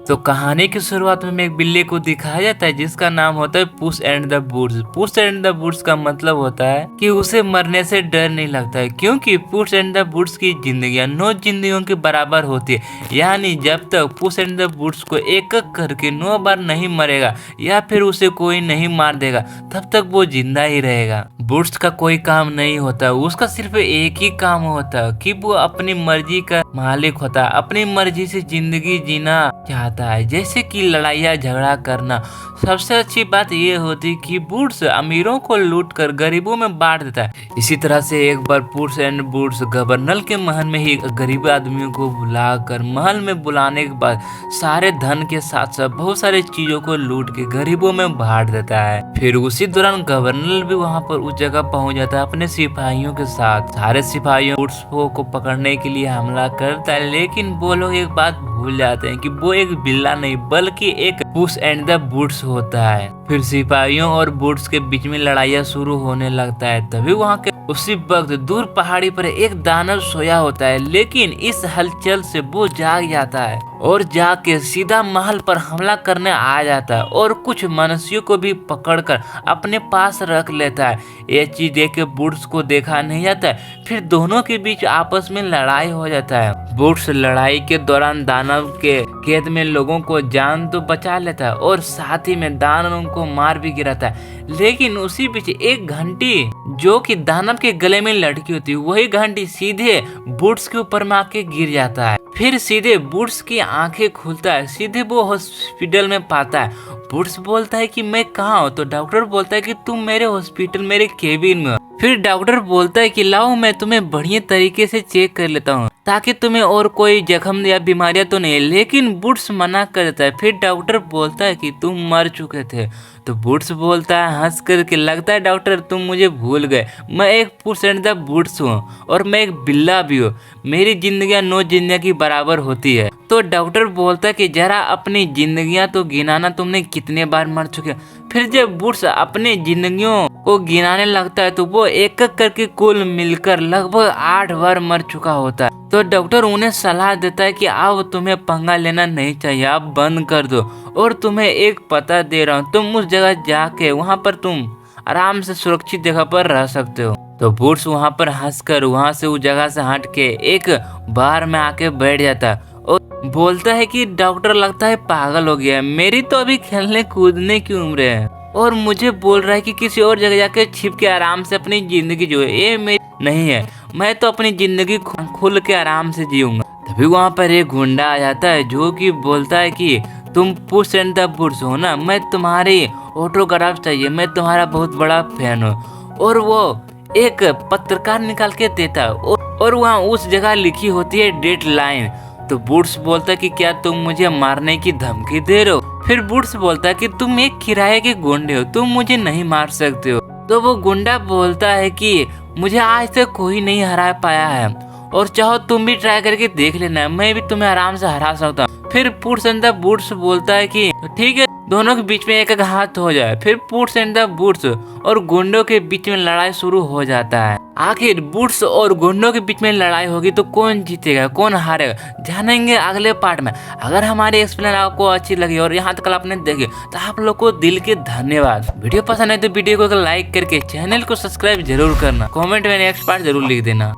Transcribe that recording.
तो कहानी की शुरुआत में एक बिल्ली को दिखाया जाता है जिसका नाम होता है पुस एंड द बूट्स। पुस एंड द बूट्स का मतलब होता है कि उसे मरने से डर नहीं लगता है, क्योंकि पुस एंड द बूट्स की जिंदगियां 9 जिंदगियों के बराबर होती है। यानी जब तक पुस एंड द बूट्स को एक एक करके 9 बार नहीं मरेगा या फिर उसे कोई नहीं मार देगा तब तक वो जिंदा ही रहेगा। बूट्स का कोई काम नहीं होता, उसका सिर्फ एक ही काम होता है कि वो अपनी मर्जी का मालिक होता है, अपनी मर्जी से जिंदगी जीना चाहता है, जैसे कि लड़ाइया झगड़ा करना। सबसे अच्छी बात ये होती है कि बूट्स अमीरों को लूट कर गरीबों में बांट देता है। इसी तरह से एक बार पुस एंड बूट्स गवर्नर के महल में ही गरीब आदमियों को बुलाकर महल में बुलाने के बाद सारे धन के साथ साथ बहुत सारे चीजों को लूट के गरीबों में बांट देता है। फिर उसी दौरान गवर्नर भी वहाँ पर उस जगह पहुँच जाता है अपने सिपाहियों के साथ। सारे सिपाहियों बूट्स को पकड़ने के लिए हमला करता है, लेकिन वो लोग एक बात भूल जाते हैं कि वो एक बिल्ला नहीं बल्कि एक पुस एंड द बूट्स होता है। फिर सिपाहियों और बूट्स के बीच में लड़ाइयाँ शुरू होने लगता है। तभी वहाँ के उसी वक्त दूर पहाड़ी पर एक दानव सोया होता है, लेकिन इस हलचल से वो जाग जाता है और जाके सीधा महल पर हमला करने आ जाता है और कुछ मनुष्यों को भी पकड़कर अपने पास रख लेता है। ये चीज देख के बूट्स को देखा नहीं जाता है। फिर दोनों के बीच आपस में लड़ाई हो जाता है। बूट्स लड़ाई के दौरान दानव के कैद में लोगों को जान तो बचा लेता है और साथ ही में दानव को मार भी गिराता है। लेकिन उसी बीच एक घंटी जो कि दानव के गले में लटकी होती है, वही घंटी सीधे बूट्स के ऊपर में आके गिर जाता है। फिर सीधे बूट्स की आंखें खुलता है, सीधे वो हॉस्पिटल में पाता है। बूट्स बोलता है कि मैं कहाँ हूँ, तो डॉक्टर बोलता है कि तुम मेरे हॉस्पिटल मेरे केबिन में हो। फिर डॉक्टर बोलता है कि लाओ मैं तुम्हें बढ़िया तरीके से चेक कर लेता हूँ ताकि तुम्हें और कोई जख्म या बीमारियां तो नहीं। लेकिन बूट्स मना कर देता है। फिर डॉक्टर बोलता है कि तुम मर चुके थे। तो बूट्स बोलता है हंस करके, लगता है डॉक्टर तुम मुझे भूल गए, मैं एक पुस एंड द बूट्स हूँ और मैं एक बिल्ला भी हूँ, मेरी जिंदगियां 9 जिंदगी बराबर होती है। तो डॉक्टर बोलता है कि जरा अपनी जिंदगियां तो गिनाना, तुमने कितने बार मर चुके। फिर जब बूट्स अपनी जिंदगियों को गिनाने लगता है तो वो एक एक करके कुल मिलकर लगभग 8 बार मर चुका होता है। तो डॉक्टर उन्हें सलाह देता है कि अब तुम्हें पंगा लेना नहीं चाहिए, आप बंद कर दो और तुम्हें एक पता दे रहा हूँ, तुम उस जगह जाके वहाँ पर तुम आराम से सुरक्षित जगह पर रह सकते हो। तो बूट्स वहाँ पर हंसकर वहाँ से उस जगह से हट के एक बार में आके बैठ जाता है और बोलता है कि डॉक्टर लगता है पागल हो गया है, मेरी तो अभी खेलने कूदने की उम्र है और मुझे बोल रहा है कि किसी और जगह जाके छिप के आराम से अपनी जिंदगी जो है ये मेरी नहीं है, मैं तो अपनी जिंदगी खुल के आराम से जीऊंगा। तभी वहाँ पर एक गुंडा आ जाता है जो कि बोलता है कि तुम पुस एंड द बूट्स हो ना, मैं तुम्हारी ऑटोग्राफ चाहिए, मैं तुम्हारा बहुत बड़ा फैन हूँ। और वो एक पत्रकार निकाल के देता है और वहाँ उस जगह लिखी होती है डेडलाइन। तो बूट्स बोलता है कि क्या तुम मुझे मारने की धमकी दे रहे हो। फिर बूट्स बोलता है कि तुम एक किराए के गुंडे हो, तुम मुझे नहीं मार सकते हो। तो वो गुंडा बोलता है कि मुझे आज तक कोई नहीं हरा पाया है और चाहो तुम भी ट्राई करके देख लेना, मैं भी तुम्हें आराम से हरा सकता हूँ। फिर पुस एंड द बूट्स बोलता है कि ठीक है, दोनों के बीच में एक एक हाथ हो जाए। फिर पुस एंड द बूट्स और गुंडों के बीच में लड़ाई शुरू हो जाता है। आखिर बूट्स और गुंडों के बीच में लड़ाई होगी तो कौन जीतेगा कौन हारेगा जानेंगे अगले पार्ट में। अगर हमारी एक्सप्लेन आपको अच्छी लगी और यहाँ तक आपने देखी तो आप लोग को दिल के धन्यवाद। वीडियो पसंद है तो वीडियो को लाइक करके चैनल को सब्सक्राइब जरूर करना, कमेंट में नेक्स्ट पार्ट जरूर लिख देना।